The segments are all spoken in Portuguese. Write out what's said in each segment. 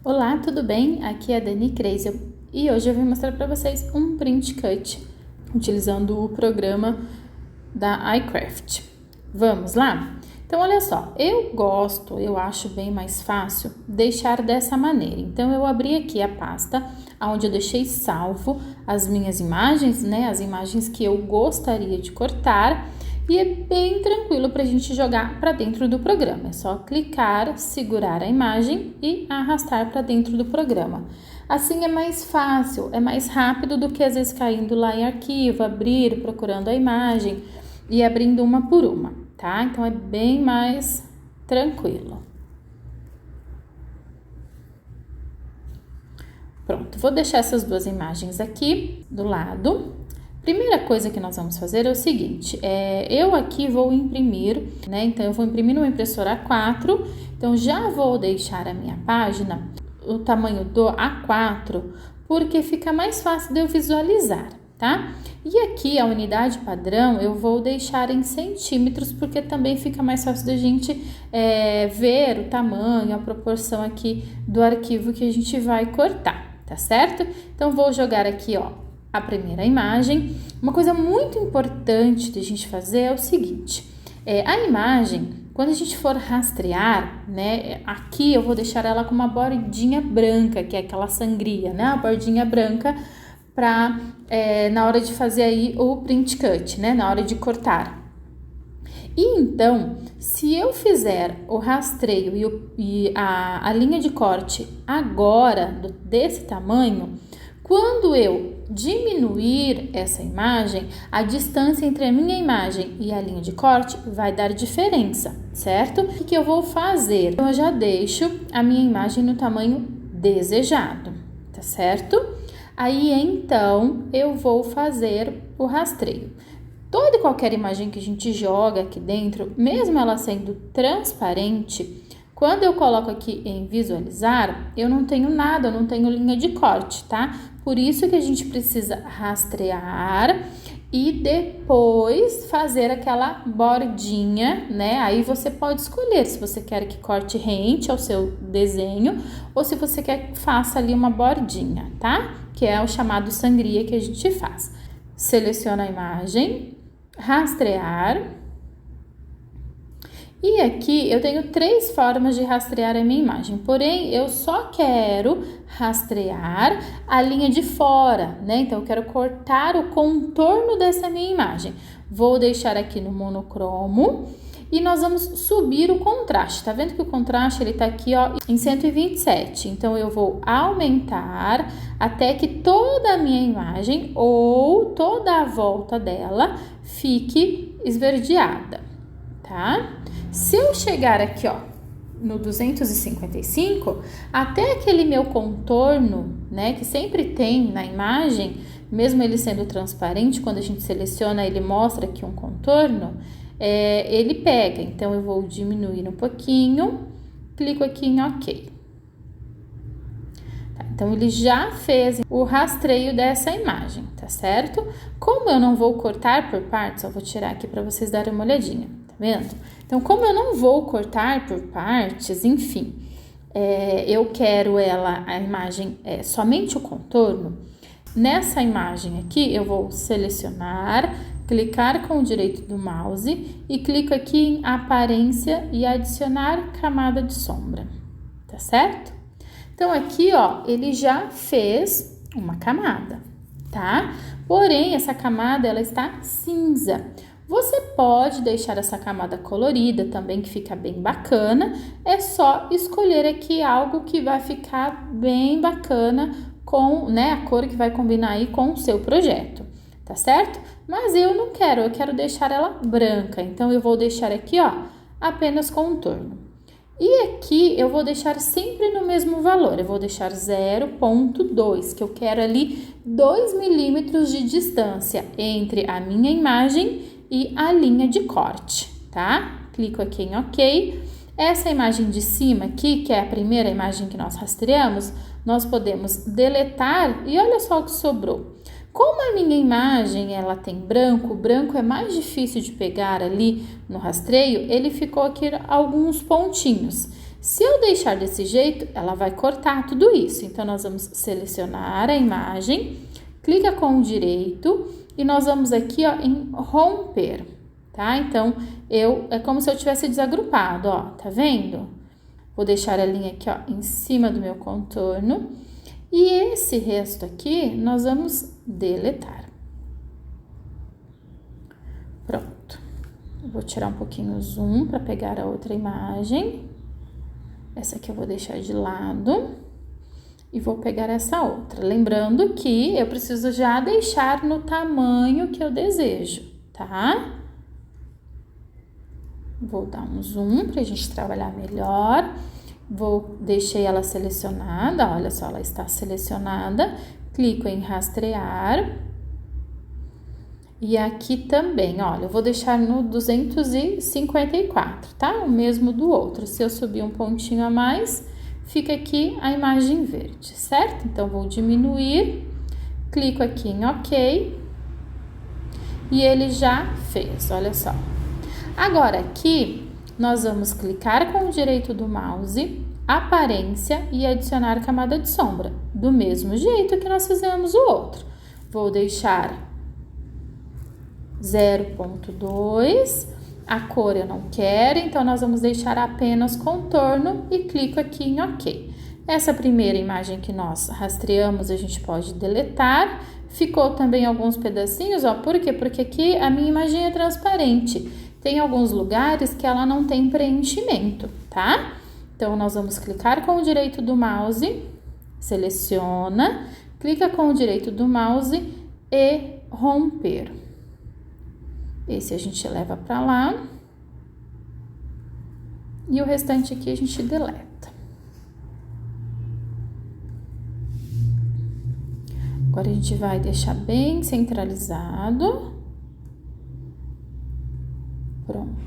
Olá, tudo bem? Aqui é a Dani Kreisel e hoje eu vim mostrar para vocês um print cut utilizando o programa da iCraft. Vamos lá? Então, olha só, eu acho bem mais fácil deixar dessa maneira. Então, eu abri aqui a pasta onde eu deixei salvo as minhas imagens, né? As imagens que eu gostaria de cortar. E é bem tranquilo para a gente jogar para dentro do programa. É só clicar, segurar a imagem e arrastar para dentro do programa. Assim é mais fácil, é mais rápido do que às vezes caindo lá em arquivo, abrir, procurando a imagem e abrindo uma por uma, tá? Então é bem mais tranquilo. Pronto, vou deixar essas duas imagens aqui do lado. Primeira coisa que nós vamos fazer é o seguinte, eu aqui vou imprimir, né? Então, eu vou imprimir numa impressora A4, então já vou deixar a minha página, o tamanho do A4, porque fica mais fácil de eu visualizar, tá? E aqui a unidade padrão eu vou deixar em centímetros, porque também fica mais fácil da gente ver o tamanho, a proporção aqui do arquivo que a gente vai cortar, tá certo? Então, vou jogar aqui, ó, a primeira imagem. Uma coisa muito importante de a gente fazer é o seguinte, a imagem, quando a gente for rastrear, né, aqui eu vou deixar ela com uma bordinha branca, que é aquela sangria, né, a bordinha branca para na hora de fazer aí o print cut, né, na hora de cortar. E então, se eu fizer o rastreio e a linha de corte agora desse tamanho, quando eu diminuir essa imagem, a distância entre a minha imagem e a linha de corte vai dar diferença, certo? O que eu vou fazer? Eu já deixo a minha imagem no tamanho desejado, tá certo? Aí, então, eu vou fazer o rastreio. Toda e qualquer imagem que a gente joga aqui dentro, mesmo ela sendo transparente, quando eu coloco aqui em visualizar, eu não tenho nada, eu não tenho linha de corte, tá? Por isso que a gente precisa rastrear e depois fazer aquela bordinha, né? Aí você pode escolher se você quer que corte rente ao seu desenho ou se você quer que faça ali uma bordinha, tá? Que é o chamado sangria que a gente faz. Seleciona a imagem, rastrear. E aqui eu tenho 3 formas de rastrear a minha imagem, porém eu só quero rastrear a linha de fora, né? Então eu quero cortar o contorno dessa minha imagem. Vou deixar aqui no monocromo e nós vamos subir o contraste. Tá vendo que o contraste ele tá aqui, ó, em 127. Então eu vou aumentar até que toda a minha imagem ou toda a volta dela fique esverdeada, tá? Se eu chegar aqui, ó, no 255, até aquele meu contorno, né, que sempre tem na imagem, mesmo ele sendo transparente, quando a gente seleciona, ele mostra aqui um contorno, ele pega. Então, eu vou diminuir um pouquinho, clico aqui em OK. Tá, então, ele já fez o rastreio dessa imagem, tá certo? Como eu não vou cortar por partes, eu vou tirar aqui para vocês darem uma olhadinha, tá vendo? Então, como eu não vou cortar por partes, enfim, eu quero a imagem somente o contorno. Nessa imagem aqui, eu vou selecionar, clicar com o direito do mouse e clico aqui em aparência e adicionar camada de sombra, tá certo? Então, aqui, ó, ele já fez uma camada, tá? Porém, essa camada, ela está cinza. Você pode deixar essa camada colorida também, que fica bem bacana. É só escolher aqui algo que vai ficar bem bacana com, né, a cor que vai combinar aí com o seu projeto, tá certo? Mas eu não quero, eu quero deixar ela branca. Então, eu vou deixar aqui, ó, apenas contorno. E aqui eu vou deixar sempre no mesmo valor, eu vou deixar 0,2, que eu quero ali 2 milímetros de distância entre a minha imagem e a linha de corte, tá? Clico aqui em OK. Essa imagem de cima aqui, que é a primeira imagem que nós rastreamos, nós podemos deletar e olha só o que sobrou. Como a minha imagem ela tem branco, o branco é mais difícil de pegar ali no rastreio, ele ficou aqui alguns pontinhos. Se eu deixar desse jeito, ela vai cortar tudo isso. Então, nós vamos selecionar a imagem, clica com o direito e nós vamos aqui ó, em romper, tá? Então, é como se eu tivesse desagrupado, ó, tá vendo? Vou deixar a linha aqui ó, em cima do meu contorno e esse resto aqui nós vamos deletar. Pronto. Vou tirar um pouquinho o zoom para pegar a outra imagem. Essa aqui eu vou deixar de lado e vou pegar essa outra. Lembrando que eu preciso já deixar no tamanho que eu desejo, tá? Vou dar um zoom pra gente trabalhar melhor. Deixei ela selecionada, olha só, ela está selecionada. Clico em rastrear. E aqui também, olha, eu vou deixar no 254, tá? O mesmo do outro. Se eu subir um pontinho a mais, fica aqui a imagem verde, certo? Então, vou diminuir, clico aqui em OK. E ele já fez, olha só. Agora, aqui, nós vamos clicar com o direito do mouse, aparência e adicionar camada de sombra. Do mesmo jeito que nós fizemos o outro. Vou deixar 0.2, a cor eu não quero, então nós vamos deixar apenas contorno e clico aqui em OK. Essa primeira imagem que nós rastreamos, a gente pode deletar. Ficou também alguns pedacinhos, ó, por quê? Porque aqui a minha imagem é transparente. Tem alguns lugares que ela não tem preenchimento, tá? Então, nós vamos clicar com o direito do mouse, seleciona, clica com o direito do mouse e romper. Esse a gente leva para lá. E o restante aqui a gente deleta. Agora, a gente vai deixar bem centralizado. Pronto.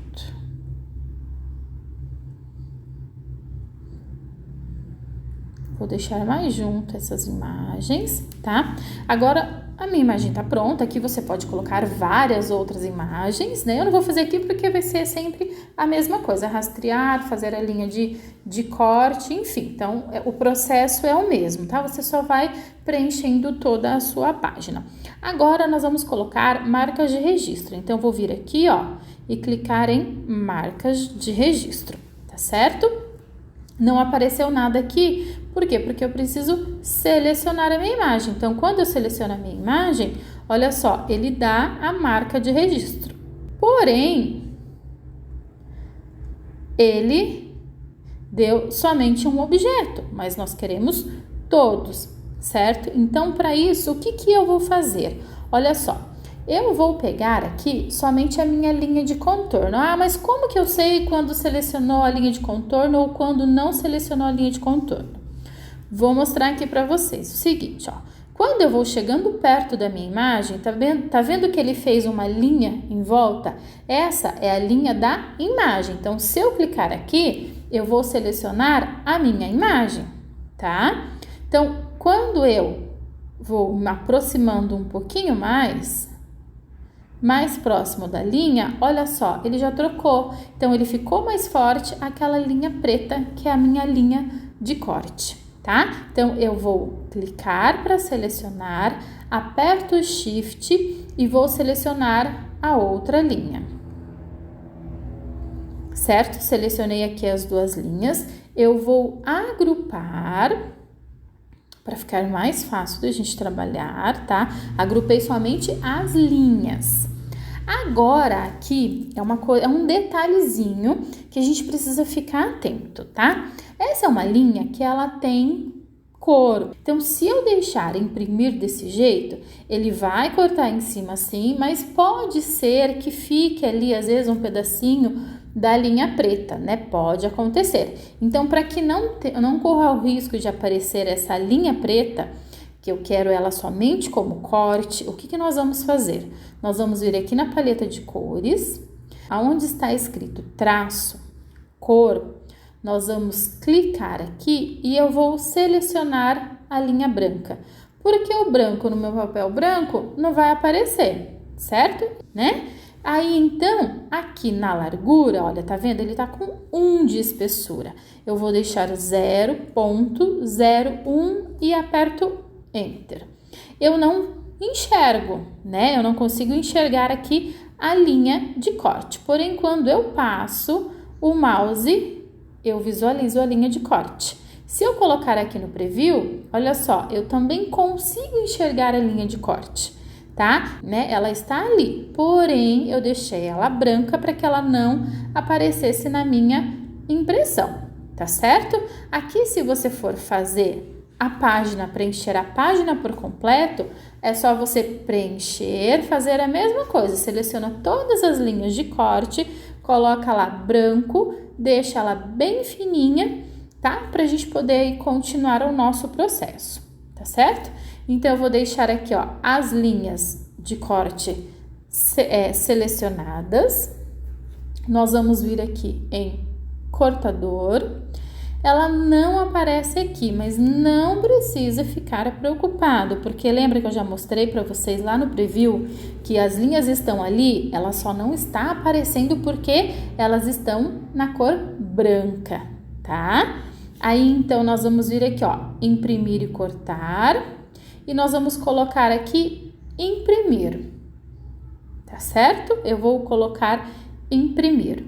Vou deixar mais junto essas imagens, tá? Agora, a minha imagem tá pronta. Aqui você pode colocar várias outras imagens, né? Eu não vou fazer aqui porque vai ser sempre a mesma coisa. Rastrear, fazer a linha de corte, enfim. Então, o processo é o mesmo, tá? Você só vai preenchendo toda a sua página. Agora, nós vamos colocar marcas de registro. Então, eu vou vir aqui, ó, e clicar em marcas de registro, tá certo? Não apareceu nada aqui, por quê? Porque eu preciso selecionar a minha imagem. Então, quando eu seleciono a minha imagem, olha só, ele dá a marca de registro. Porém, ele deu somente um objeto, mas nós queremos todos, certo? Então, para isso, o que eu vou fazer? Olha só. Eu vou pegar aqui somente a minha linha de contorno. Ah, mas como que eu sei quando selecionou a linha de contorno ou quando não selecionou a linha de contorno? Vou mostrar aqui para vocês o seguinte, ó. Quando eu vou chegando perto da minha imagem, tá vendo que ele fez uma linha em volta? Essa é a linha da imagem. Então, se eu clicar aqui, eu vou selecionar a minha imagem, tá? Então, quando eu vou me aproximando um pouquinho mais próximo da linha, olha só, ele já trocou. Então, ele ficou mais forte aquela linha preta, que é a minha linha de corte, tá? Então, eu vou clicar para selecionar, aperto o Shift e vou selecionar a outra linha. Certo? Selecionei aqui as duas linhas. Eu vou agrupar para ficar mais fácil da gente trabalhar, tá? Agrupei somente as linhas. Agora, aqui é um detalhezinho que a gente precisa ficar atento, tá? Essa é uma linha que ela tem couro. Então, se eu deixar imprimir desse jeito, ele vai cortar em cima assim, mas pode ser que fique ali, às vezes, um pedacinho da linha preta, né? Pode acontecer. Então, para que não corra o risco de aparecer essa linha preta, que eu quero ela somente como corte, o que nós vamos fazer? Nós vamos vir aqui na paleta de cores, aonde está escrito traço, cor, nós vamos clicar aqui e eu vou selecionar a linha branca. Porque o branco no meu papel branco não vai aparecer, certo? Né? Aí, então, aqui na largura, olha, tá vendo? Ele tá com 1 de espessura. Eu vou deixar 0,01 e aperto Enter. Eu não enxergo, né? Eu não consigo enxergar aqui a linha de corte. Porém, quando eu passo o mouse, eu visualizo a linha de corte. Se eu colocar aqui no preview, olha só, eu também consigo enxergar a linha de corte, tá? Né? Ela está ali, porém eu deixei ela branca para que ela não aparecesse na minha impressão, tá certo? Aqui, se você for fazer a página, preencher a página por completo, é só você preencher, fazer a mesma coisa, seleciona todas as linhas de corte, coloca lá branco, deixa ela bem fininha, tá? Pra gente poder continuar o nosso processo, tá certo? Então, eu vou deixar aqui, ó, as linhas de corte selecionadas. Nós vamos vir aqui em cortador. Ela não aparece aqui, mas não precisa ficar preocupado, porque lembra que eu já mostrei para vocês lá no preview que as linhas estão ali, ela só não está aparecendo porque elas estão na cor branca, tá? Aí, então, nós vamos vir aqui, ó, imprimir e cortar, e nós vamos colocar aqui imprimir, tá certo? Eu vou colocar imprimir.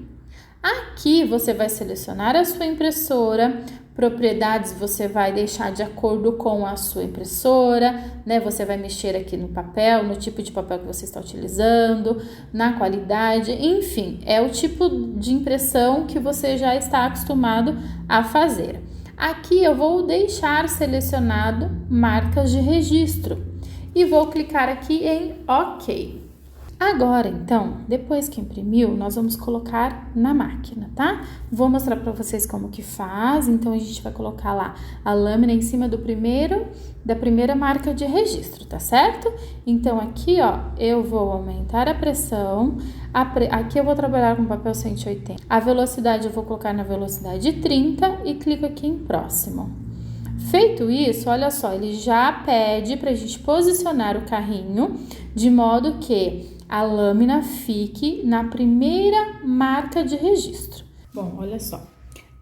Aqui você vai selecionar a sua impressora, propriedades você vai deixar de acordo com a sua impressora, né? Você vai mexer aqui no papel, no tipo de papel que você está utilizando, na qualidade, enfim, é o tipo de impressão que você já está acostumado a fazer. Aqui eu vou deixar selecionado marcas de registro e vou clicar aqui em OK. Agora, então, depois que imprimiu, nós vamos colocar na máquina, tá? Vou mostrar para vocês como que faz. Então, a gente vai colocar lá a lâmina em cima da primeira marca de registro, tá certo? Então, aqui, ó, eu vou aumentar a pressão. Aqui eu vou trabalhar com papel 180. A velocidade eu vou colocar na velocidade 30 e clico aqui em próximo. Feito isso, olha só, ele já pede para a gente posicionar o carrinho de modo que a lâmina fique na primeira marca de registro. Bom, olha só,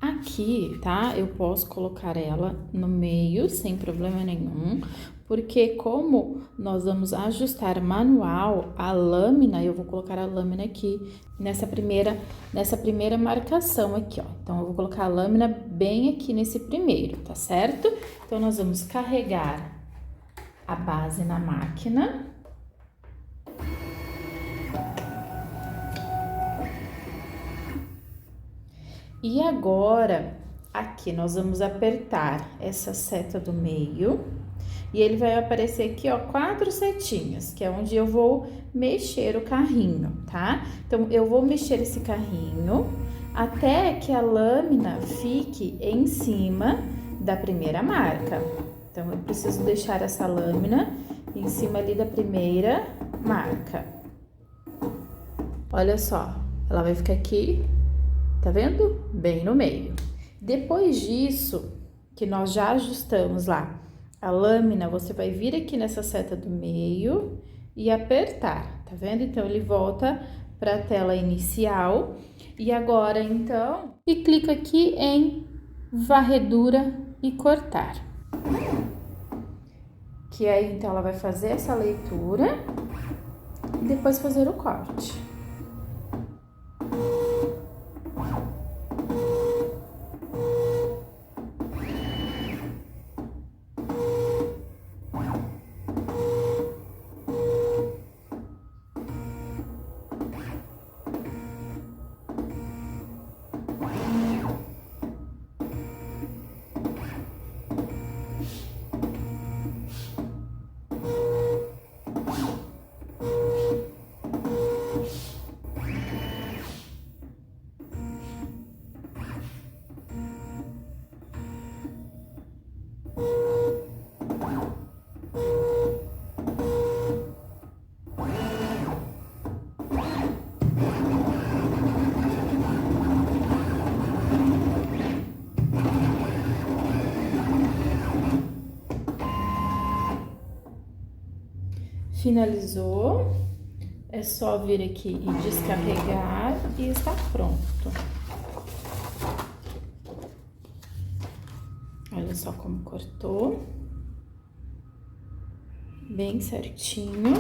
aqui, tá? Eu posso colocar ela no meio sem problema nenhum, porque como nós vamos ajustar manual a lâmina, eu vou colocar a lâmina aqui nessa primeira marcação aqui, ó. Então, eu vou colocar a lâmina bem aqui nesse primeiro, tá certo? Então, nós vamos carregar a base na máquina. E agora, aqui nós vamos apertar essa seta do meio e ele vai aparecer aqui, ó, 4 setinhas, que é onde eu vou mexer o carrinho, tá? Então, eu vou mexer esse carrinho até que a lâmina fique em cima da primeira marca. Então, eu preciso deixar essa lâmina em cima ali da primeira marca. Olha só, ela vai ficar aqui. Tá vendo? Bem no meio. Depois disso, que nós já ajustamos lá a lâmina, você vai vir aqui nessa seta do meio e apertar, tá vendo? Então, ele volta para a tela inicial. E agora, então, e clica aqui em varredura e cortar. Que aí, então, ela vai fazer essa leitura e depois fazer o corte. Finalizou, é só vir aqui e descarregar e está pronto. Olha só como cortou, bem certinho.